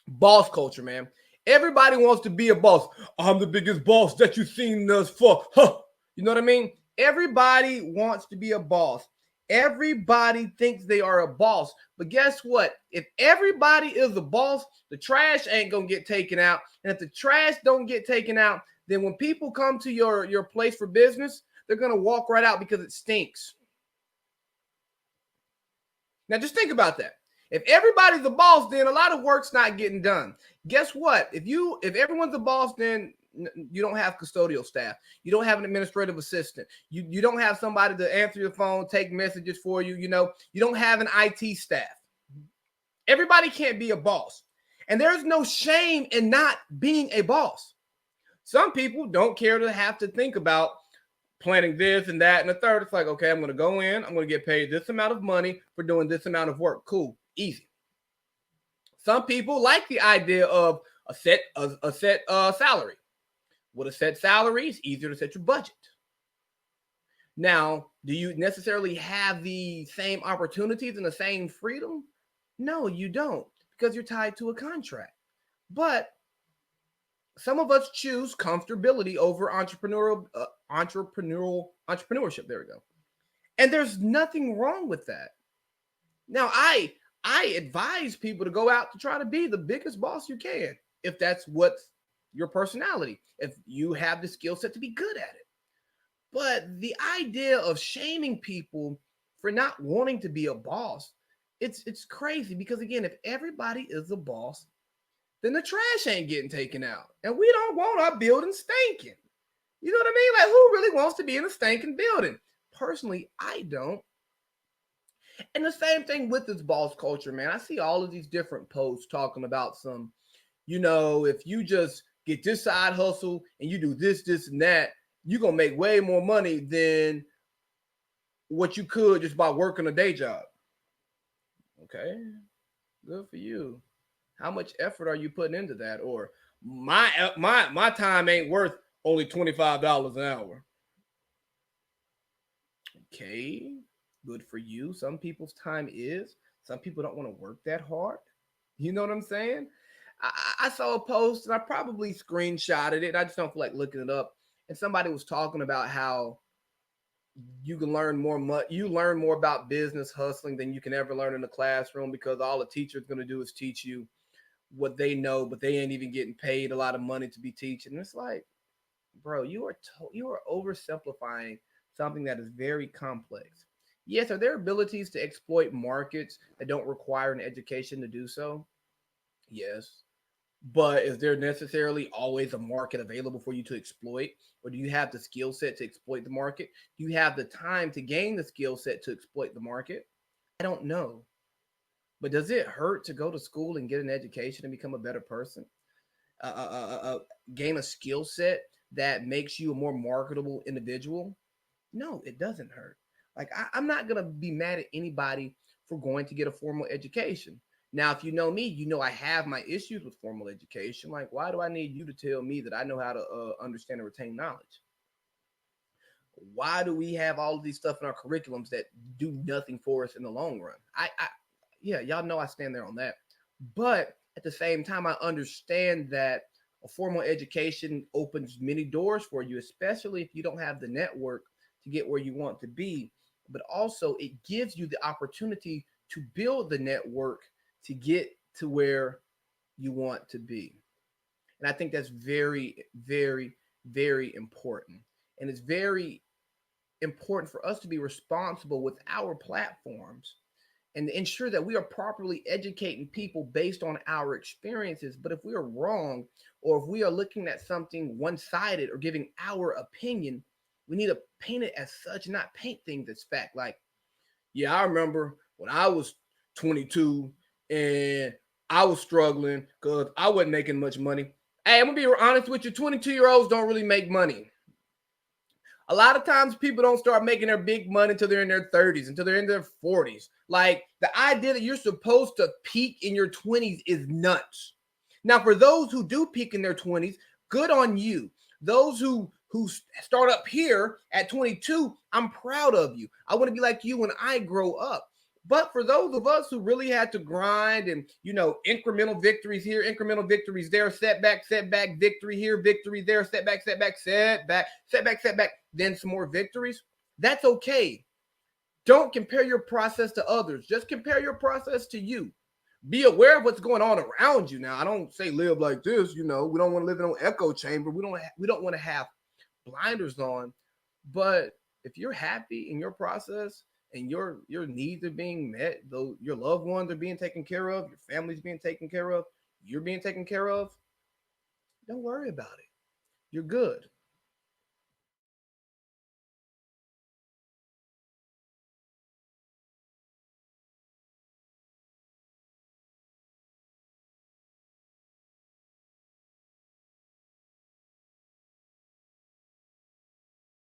Boss culture, man. Everybody wants to be a boss. I'm the biggest boss that you've seen thus far. Huh. You know what I mean? Everybody wants to be a boss. Everybody thinks they are a boss. But guess what? If everybody is a boss, the trash ain't gonna get taken out. And if the trash don't get taken out, then when people come to your place for business, they're gonna walk right out because it stinks. Now just think about that. If everybody's a boss, then a lot of work's not getting done. Guess what? If everyone's a boss, then you don't have custodial staff. You don't have an administrative assistant. You don't have somebody to answer your phone, take messages for you. You don't have an IT staff. Everybody can't be a boss. And there's no shame in not being a boss. Some people don't care to have to think about planning this and that and the third. It's like, okay, I'm going to go in, I'm going to get paid this amount of money for doing this amount of work. Cool, easy. Some people like the idea of a set salary. With a set salary, it's easier to set your budget. Now, do you necessarily have the same opportunities and the same freedom? No, you don't, because you're tied to a contract. But some of us choose comfortability over entrepreneurship. There we go. And there's nothing wrong with that. Now, I advise people to go out to try to be the biggest boss you can, if that's what's your personality, if you have the skill set to be good at it. But the idea of shaming people for not wanting to be a boss, it's crazy, because again, if everybody is a boss, then the trash ain't getting taken out. And we don't want our building stinking. You know what I mean? Like, who really wants to be in a stinking building? Personally, I don't. And the same thing with this boss culture, man. I see all of these different posts talking about if you just get this side hustle and you do this, this, and that, you're going to make way more money than what you could just by working a day job. Okay, good for you. How much effort are you putting into that? Or my time ain't worth only $25 an hour. Okay, good for you. Some people's time is. Some people don't want to work that hard. You know what I'm saying? I saw a post and I probably screenshotted it. I just don't feel like looking it up. And somebody was talking about how you learn more about business hustling than you can ever learn in the classroom, because all the teacher's going to do is teach you what they know, but they ain't even getting paid a lot of money to be teaching. It's like, bro, you are oversimplifying something that is very complex. Yes, are there abilities to exploit markets that don't require an education to do so? Yes. But is there necessarily always a market available for you to exploit? Or do you have the skill set to exploit the market? Do you have the time to gain the skill set to exploit the market? I don't know. But does it hurt to go to school and get an education and become a better person? Gain a skill set that makes you a more marketable individual? No, it doesn't hurt. Like, I'm not going to be mad at anybody for going to get a formal education. Now, if you know me, you know I have my issues with formal education. Like, why do I need you to tell me that I know how to understand and retain knowledge? Why do we have all of these stuff in our curriculums that do nothing for us in the long run? Yeah, y'all know I stand there on that. But at the same time, I understand that a formal education opens many doors for you, especially if you don't have the network to get where you want to be. But also, it gives you the opportunity to build the network to get to where you want to be. And I think that's very, very, very important. And it's very important for us to be responsible with our platforms and ensure that we are properly educating people based on our experiences. But if we are wrong, or if we are looking at something one sided or giving our opinion, we need to paint it as such, not paint things as fact. Like, yeah, I remember when I was 22 and I was struggling because I wasn't making much money. Hey, I'm going to be honest with you, 22-year-olds don't really make money. A lot of times people don't start making their big money until they're in their 30s, until they're in their 40s. Like, the idea that you're supposed to peak in your 20s is nuts. Now, for those who do peak in their 20s, good on you. Those who start up here at 22, I'm proud of you. I want to be like you when I grow up. But for those of us who really had to grind and, incremental victories here, incremental victories there, setback, setback, victory here, victory there, setback, setback, setback, setback, setback, then some more victories, that's okay. Don't compare your process to others. Just compare your process to you. Be aware of what's going on around you. Now, I don't say live like this, we don't want to live in an echo chamber. We don't want to have blinders on. But if you're happy in your process and your needs are being met, though your loved ones are being taken care of, your family's being taken care of, you're being taken care of, don't worry about it. You're good.